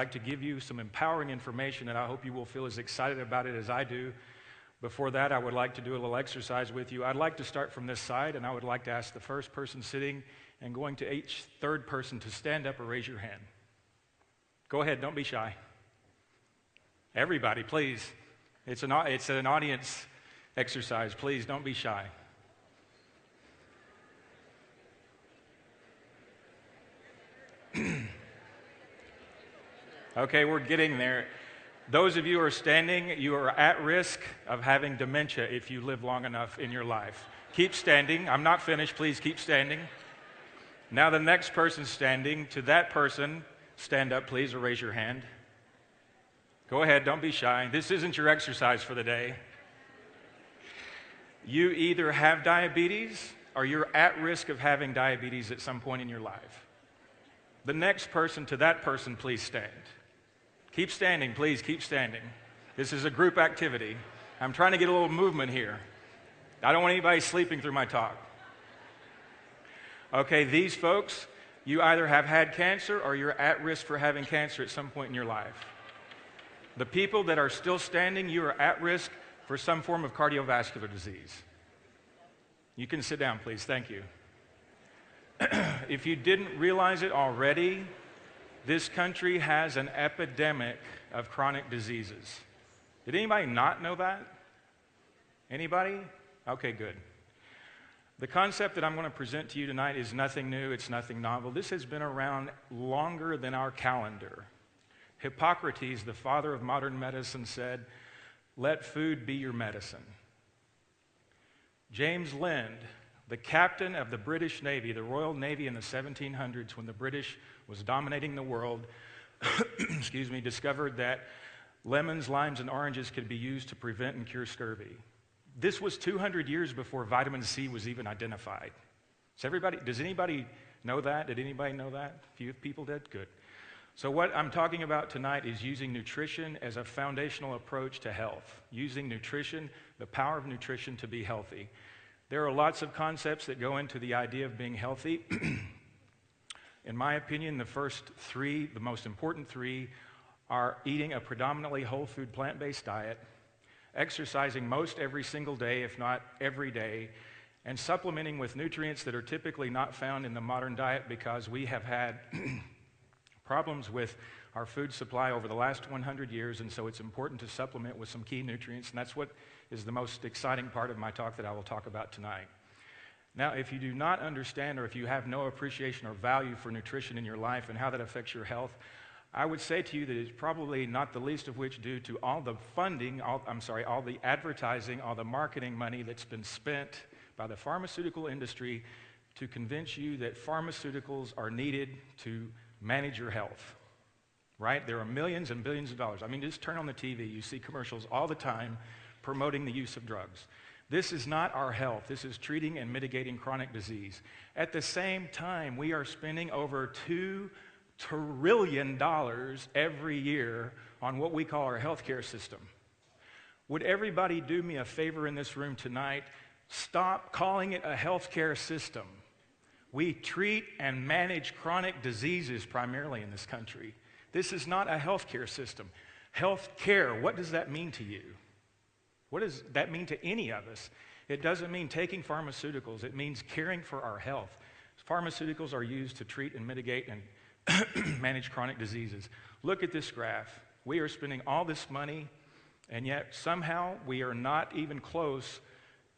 like to give you some empowering information, and I hope you will feel as excited about it as I do. Before that, I would like to do a little exercise with you. I'd like to start from this side, and I would like to ask the first person sitting and going to each third person to stand up or raise your hand. Go ahead, don't be shy. Everybody, please. It's an audience exercise. Please don't be shy. Okay, we're getting there. Those of you who are standing, you are at risk of having dementia if you live long enough in your life. Keep standing. I'm not finished. Please keep standing. Now the next person standing, to that person, stand up, please, or raise your hand. Go ahead, don't be shy. This isn't your exercise for the day. You either have diabetes or you're at risk of having diabetes at some point in your life. The next person, to that person, please stand. Keep standing, please, keep standing. This is a group activity. I'm trying to get a little movement here. I don't want anybody sleeping through my talk. Okay, these folks, you either have had cancer or you're at risk for having cancer at some point in your life. The people that are still standing, you are at risk for some form of cardiovascular disease. You can sit down, please. Thank you. If you didn't realize it already, this country has an epidemic of chronic diseases. Did anybody not know that? Anybody? Okay, good. The concept that I'm going to present to you tonight is nothing new, it's nothing novel. This has been around longer than our calendar. Hippocrates, the father of modern medicine, said, "Let food be your medicine." James Lind, the captain of the British Navy, the Royal Navy in the 1700s, when the British was dominating the world, discovered that lemons, limes, and oranges could be used to prevent and cure scurvy. This was 200 years before vitamin C was even identified. Does anybody know that? Did anybody know that? A few people did? Good. So what I'm talking about tonight is using nutrition as a foundational approach to health. Using nutrition, the power of nutrition to be healthy. There are lots of concepts that go into the idea of being healthy. In my opinion, the first three, the most important three, are eating a predominantly whole food plant-based diet, exercising most every single day, if not every day, and supplementing with nutrients that are typically not found in the modern diet because we have had problems with our food supply over the last 100 years, and so it's important to supplement with some key nutrients, and that's what is the most exciting part of my talk that I will talk about tonight. Now, if you do not understand or if you have no appreciation or value for nutrition in your life and how that affects your health, I would say to you that it's probably not the least of which due to all the funding, all the advertising, all the marketing money that's been spent by the pharmaceutical industry to convince you that pharmaceuticals are needed to manage your health, right? There are millions and billions of dollars. I mean, just turn on the TV. You see commercials all the time promoting the use of drugs. This is not our health. This is treating and mitigating chronic disease. At the same time, we are spending over $2 trillion every year on what we call our healthcare system. Would everybody do me a favor in this room tonight? Stop calling it a healthcare system. We treat and manage chronic diseases primarily in this country. This is not a healthcare system. Healthcare, what does that mean to you? What does that mean to any of us? It doesn't mean taking pharmaceuticals. It means caring for our health. Pharmaceuticals are used to treat and mitigate and manage chronic diseases. Look at this graph. We are spending all this money, and yet somehow we are not even close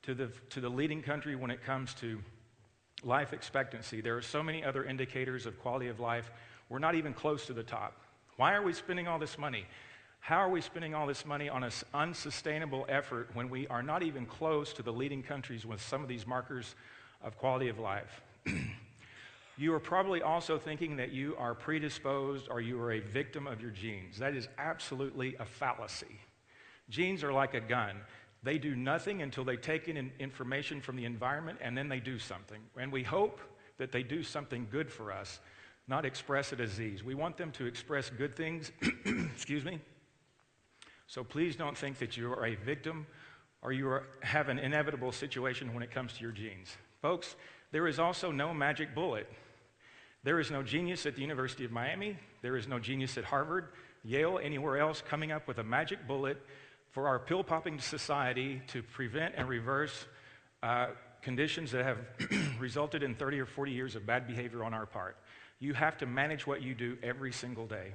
to the leading country when it comes to life expectancy. There are so many other indicators of quality of life. We're not even close to the top. Why are we spending all this money? How are we spending all this money on an unsustainable effort when we are not even close to the leading countries with some of these markers of quality of life? You are probably also thinking that you are predisposed or you are a victim of your genes. That is absolutely a fallacy. Genes are like a gun. They do nothing until they take in information from the environment and then they do something. And we hope that they do something good for us, not express a disease. We want them to express good things, excuse me. So please don't think that you are a victim or you have an inevitable situation when it comes to your genes. Folks, there is also no magic bullet. There is no genius at the University of Miami. There is no genius at Harvard, Yale, anywhere else coming up with a magic bullet for our pill-popping society to prevent and reverse conditions that have resulted in 30 or 40 years of bad behavior on our part. You have to manage what you do every single day.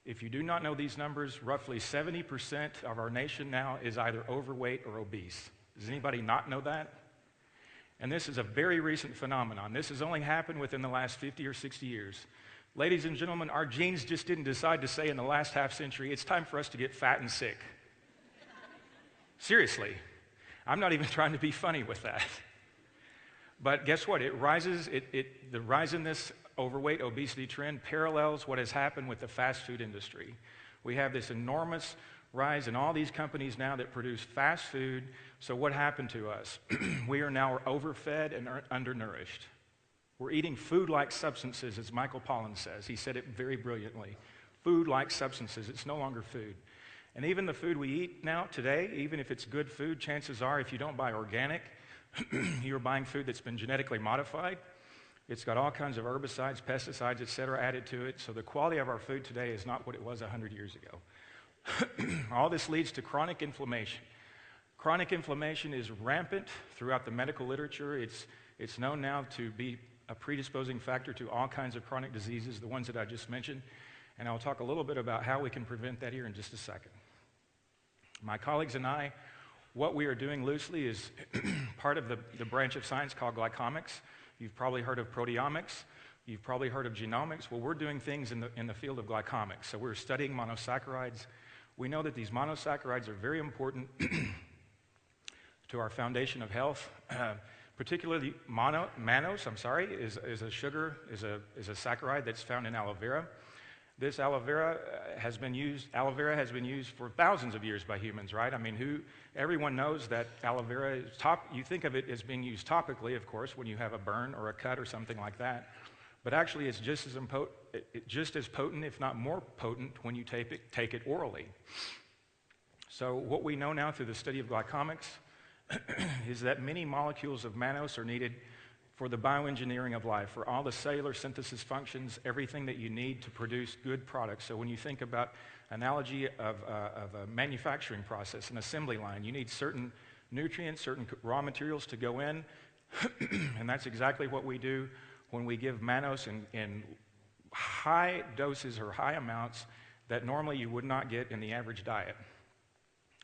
If you do not know these numbers, roughly 70% of our nation now is either overweight or obese. Does anybody not know that? And this is a very recent phenomenon. This has only happened within the last 50 or 60 years. Ladies and gentlemen, our genes just didn't decide to say in the last half century, it's time for us to get fat and sick. Seriously. I'm not even trying to be funny with that. But guess what? The rise in this overweight obesity trend parallels what has happened with the fast food industry. We have this enormous rise in all these companies now that produce fast food. So what happened to us? We are now overfed and undernourished. We're eating food-like substances, as Michael Pollan says. He said it very brilliantly. Food-like substances. It's no longer food. And even the food we eat now today, even if it's good food, chances are if you don't buy organic, you're buying food that's been genetically modified. It's got all kinds of herbicides, pesticides, et cetera, added to it. So the quality of our food today is not what it was 100 years ago. All this leads to chronic inflammation. Chronic inflammation is rampant throughout the medical literature. It's known now to be a predisposing factor to all kinds of chronic diseases, the ones that I just mentioned. And I'll talk a little bit about how we can prevent that here in just a second. My colleagues and I, what we are doing loosely is part of the branch of science called glycomics. You've probably heard of proteomics. You've probably heard of genomics. Well, we're doing things in the field of glycomics. So we're studying monosaccharides. We know that these monosaccharides are very important to our foundation of health. Particularly mannose, is a sugar, is a saccharide that's found in aloe vera. This aloe vera has been used for thousands of years by humans, right? I mean, everyone knows that aloe vera is you think of it as being used topically, of course, when you have a burn or a cut or something like that. But actually, it's just as potent, if not more potent, when you take it orally. So what we know now through the study of glycomics is that many molecules of mannose are needed for the bioengineering of life, for all the cellular synthesis functions, everything that you need to produce good products. So when you think about analogy of a manufacturing process, an assembly line, you need certain nutrients, certain raw materials to go in, and that's exactly what we do when we give mannose in high doses or high amounts that normally you would not get in the average diet.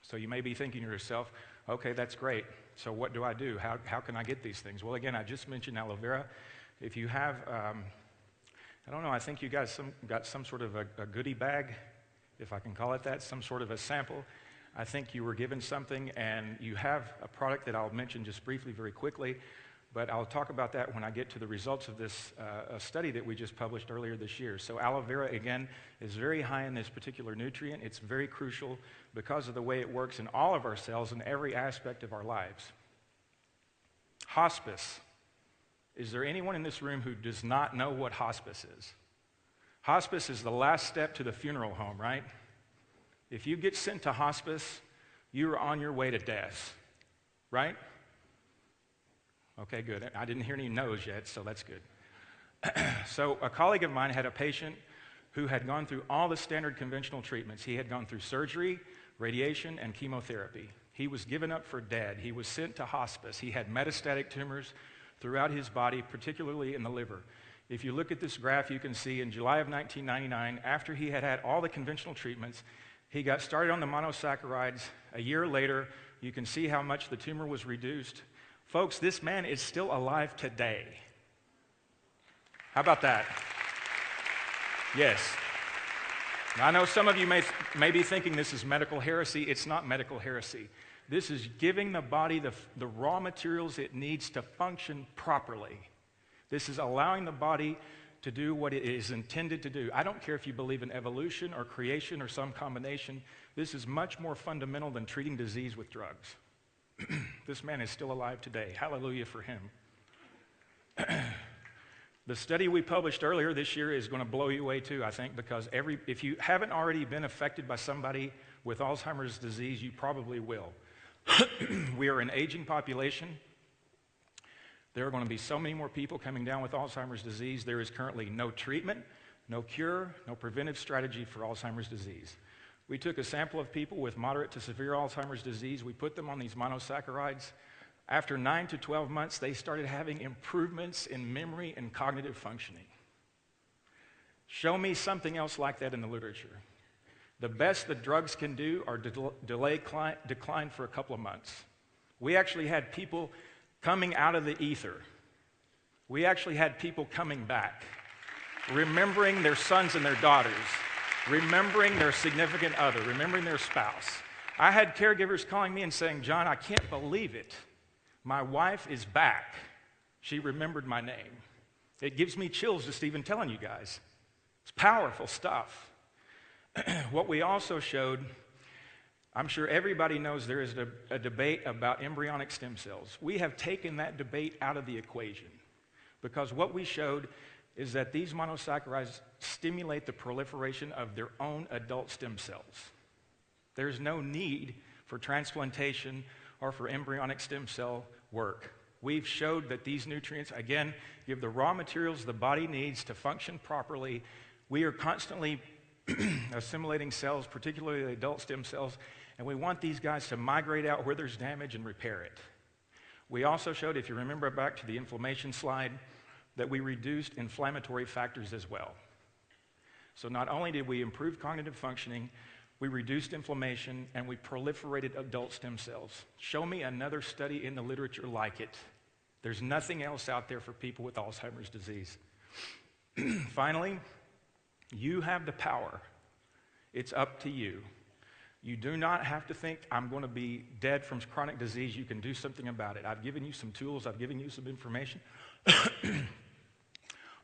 So you may be thinking to yourself, okay, that's great. So what do I do? How can I get these things? Well, again, I just mentioned aloe vera. If you have, I don't know, I think you guys got some sort of a goodie bag, if I can call it that, some sort of a sample. I think you were given something, and you have a product that I'll mention just briefly, very quickly, but I'll talk about that when I get to the results of this study that we just published earlier this year. So aloe vera, again, is very high in this particular nutrient. It's very crucial because of the way it works in all of our cells in every aspect of our lives. Hospice. Is there anyone in this room who does not know what hospice is? Hospice is the last step to the funeral home, right? If you get sent to hospice, you're on your way to death, right? Okay, good. I didn't hear any no's yet, so that's good. So a colleague of mine had a patient who had gone through all the standard conventional treatments. He had gone through surgery, radiation, and chemotherapy. He was given up for dead. He was sent to hospice. He had metastatic tumors throughout his body, particularly in the liver. If you look at this graph, you can see in July of 1999, after he had had all the conventional treatments, he got started on the monosaccharides. A year later, you can see how much the tumor was reduced. Folks, this man is still alive today. How about that? Yes. Now, I know some of you may be thinking this is medical heresy. It's not medical heresy. This is giving the body the raw materials it needs to function properly. This is allowing the body to do what it is intended to do. I don't care if you believe in evolution or creation or some combination. This is much more fundamental than treating disease with drugs. This man is still alive today. Hallelujah for him. The study we published earlier this year is going to blow you away too, I think, because if you haven't already been affected by somebody with Alzheimer's disease, you probably will. We are an aging population. There are going to be so many more people coming down with Alzheimer's disease. There is currently no treatment, no cure, no preventive strategy for Alzheimer's disease. We took a sample of people with moderate to severe Alzheimer's disease. We put them on these monosaccharides. After 9 to 12 months, they started having improvements in memory and cognitive functioning. Show me something else like that in the literature. The best the drugs can do are delay decline for a couple of months. We actually had people coming out of the ether. We actually had people coming back, remembering their sons and their daughters, remembering their significant other, remembering their spouse. I had caregivers calling me and saying, John, I can't believe it. My wife is back. She remembered my name. It gives me chills just even telling you guys. It's powerful stuff. What we also showed, I'm sure everybody knows there is a debate about embryonic stem cells. We have taken that debate out of the equation because what we showed is that these monosaccharides stimulate the proliferation of their own adult stem cells. There's no need for transplantation or for embryonic stem cell work. We've showed that these nutrients, again, give the raw materials the body needs to function properly. We are constantly assimilating cells, particularly the adult stem cells, and we want these guys to migrate out where there's damage and repair it. We also showed, if you remember back to the inflammation slide, that we reduced inflammatory factors as well. So not only did we improve cognitive functioning, we reduced inflammation, and we proliferated adult stem cells. Show me another study in the literature like it. There's nothing else out there for people with Alzheimer's disease. Finally, you have the power. It's up to you. You do not have to think, I'm going to be dead from chronic disease. You can do something about it. I've given you some tools. I've given you some information.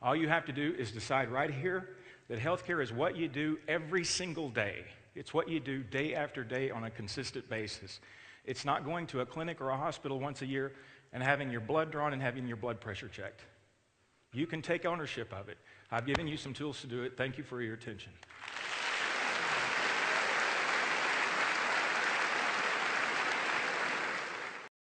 All you have to do is decide right here that healthcare is what you do every single day. It's what you do day after day on a consistent basis. It's not going to a clinic or a hospital once a year and having your blood drawn and having your blood pressure checked. You can take ownership of it. I've given you some tools to do it. Thank you for your attention.